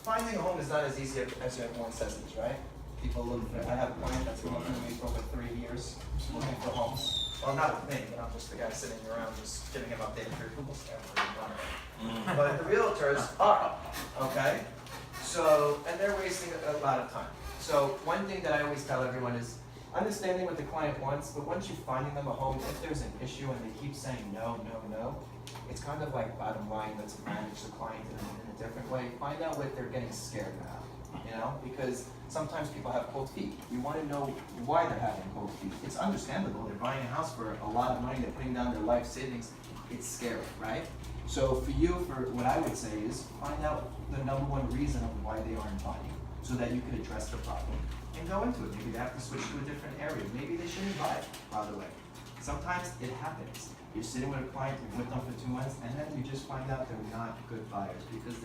finding a home is not as easy as everyone says it is, right? People look for, I have a client that's been looking at me for over 3 years, looking for homes. Well, not with me, but I'm just the guy sitting around just giving him updated pre-approval stamp. But the realtors are, okay? So, and they're wasting a lot of time. So one thing that I always tell everyone is understanding what the client wants, but once you're finding them a home, if there's an issue and they keep saying no, no, no, it's kind of like bottom line, let's manage the client in a different way. Find out what they're getting scared about, you know? Because sometimes people have cold feet. You want to know why they're having cold feet. It's understandable. They're buying a house for a lot of money. They're putting down their life savings. It's scary, right? So for you, for what I would say is find out the #1 reason of why they aren't buying, so that you can address the problem and go into it. Maybe they have to switch to a different area. Maybe they shouldn't buy, by the way. Sometimes it happens. You're sitting with a client, you're with them for 2 months, and then you just find out they're not good buyers because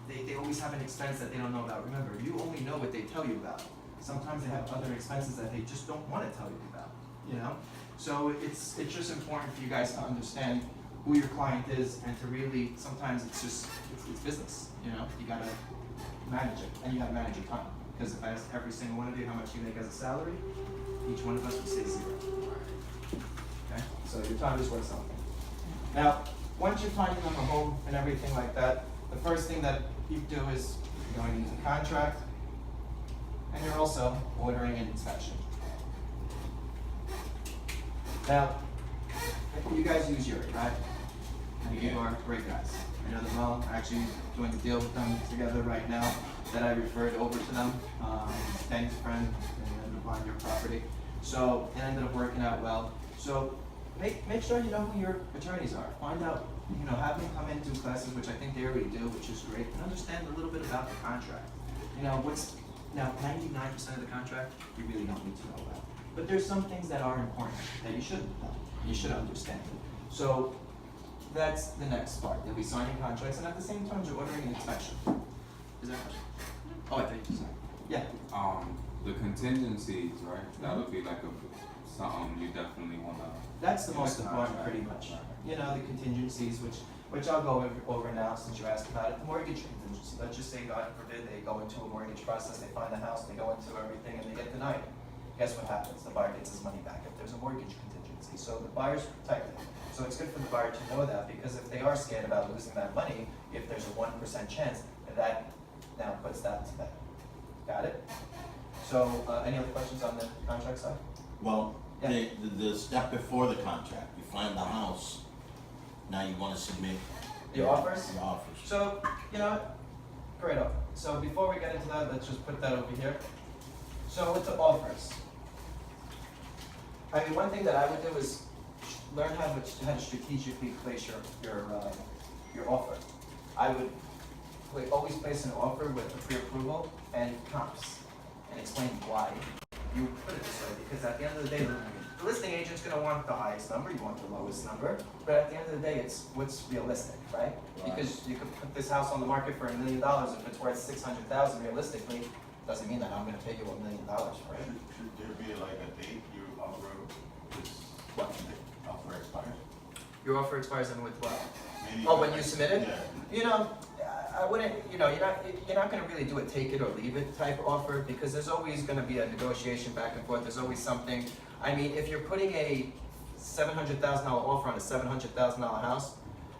they always have an expense that they don't know about. Remember, you only know what they tell you about. Sometimes they have other expenses that they just don't want to tell you about, you know? So it's just important for you guys to understand who your client is and to really, sometimes it's business, you know? You gotta manage it, and you gotta manage your time. Because if I ask every single one of you how much you make as a salary, each one of us would say 0. Okay? So your time is worth something. Now, once you're finding them a home and everything like that, the first thing that you do is you're going into contract, and you're also ordering an inspection. Now, you guys use Yuri, right? And you are great guys. I know them well. I'm actually doing a deal with them together right now that I referred over to them. Thanks, friend, and ended up buying your property. So it ended up working out well. So make sure you know who your attorneys are. Find out, you know, have them come in, do classes, which I think they already do, which is great, and understand a little bit about the contract. You know, now 99% of the contract you really don't need to know about. But there's some things that are important that you should know, you should understand. So that's the next part. They'll be signing contracts, and at the same time, you're ordering an inspection. Is that a question? Oh, I think you said. Yeah. The contingencies, right? That would be like something you definitely want to. That's the most important, pretty much. You know, the contingencies, which I'll go over now since you asked about it. The mortgage contingency. Let's just say, God forbid, they go into a mortgage process, they find the house, they go into everything, and they get denied. Guess what happens? The buyer gets his money back if there's a mortgage contingency. So the buyer's protected. So it's good for the buyer to know that, because if they are scared about losing that money, if there's a 1% chance, that now puts that to bed. Got it? So any other questions on the contract side? Well, Yeah. the step before the contract, you find the house, now you want to submit The offers? the offers. So, you know what? Great offer. So before we get into that, let's just put that over here. So with the offers, I mean, one thing that I would do is learn how to strategically place your offer. I would always place an offer with a pre-approval and comps, and explain why you put it this way. Because at the end of the day, the listing agent's going to want the highest number, you want the lowest number, but at the end of the day, it's what's realistic, right? Because you could put this house on the market for $1 million, if it's worth $600,000 realistically, doesn't mean that I'm going to pay you $1 million for it. Should there be like a date you offer this offer expires? Your offer expires in with what? Maybe Oh, when you submit it? Yeah. You know, I wouldn't, you know, you're not gonna really do a take it or leave it type offer, because there's always gonna be a negotiation back and forth, there's always something. I mean, if you're putting a $700,000 offer on a $700,000 house,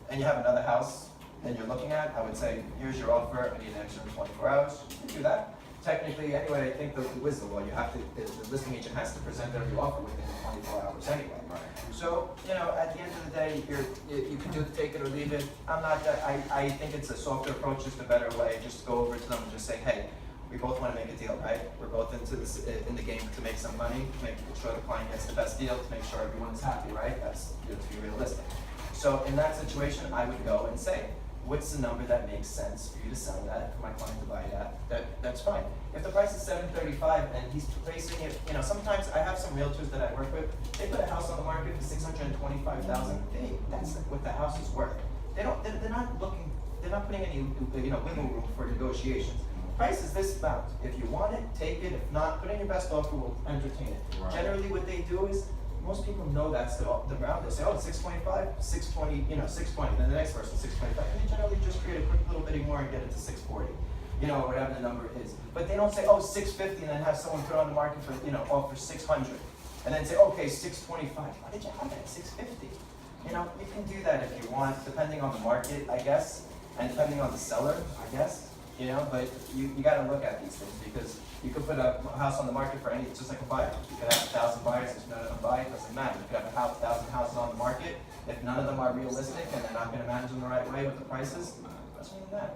and you have another house that you're looking at, I would say, here's your offer, I need an extra 24 hours, you can do that. Technically, anyway, I think the wisdom, well, you have to, the listing agent has to present every offer within 24 hours anyway. Right. So, you know, at the end of the day, you can do the take it or leave it. I'm not that, I think it's a softer approach, just a better way, just to go over to them and just say, hey, we both want to make a deal, right? We're both into this, in the game to make some money, to make sure the client gets the best deal, to make sure everyone's happy, right? That's, you know, to be realistic. So in that situation, I would go and say, what's the number that makes sense for you to sell that, for my client to buy that's fine. If the price is $735 and he's placing it, you know, sometimes I have some realtors that I work with, they put a house on the market for $625,000, that's what the house is worth. They're not putting any, you know, wiggle room for negotiations. Price is this amount. If you want it, take it. If not, put in your best offer, we'll entertain it. Right. Generally what they do is, most people know that's the round. They say, oh, 625, 620, you know, 620. Then the next person, 625. And they generally just create a quick little bit more and get it to 640. you know, whatever the number is. But they don't say, oh, 650, and then have someone put it on the market for, you know, offer 600. And then say, okay, 625. Why did you have it at 650? You know, you can do that if you want, depending on the market, I guess, and depending on the seller, I guess. You know, but you gotta look at these things because you could put a house on the market for any, just like a buyer. You could have 1,000 buyers, if none of them buy, it doesn't matter. You could have 1,000 houses on the market, if none of them are realistic and they're not gonna manage them the right way with the prices, doesn't really matter.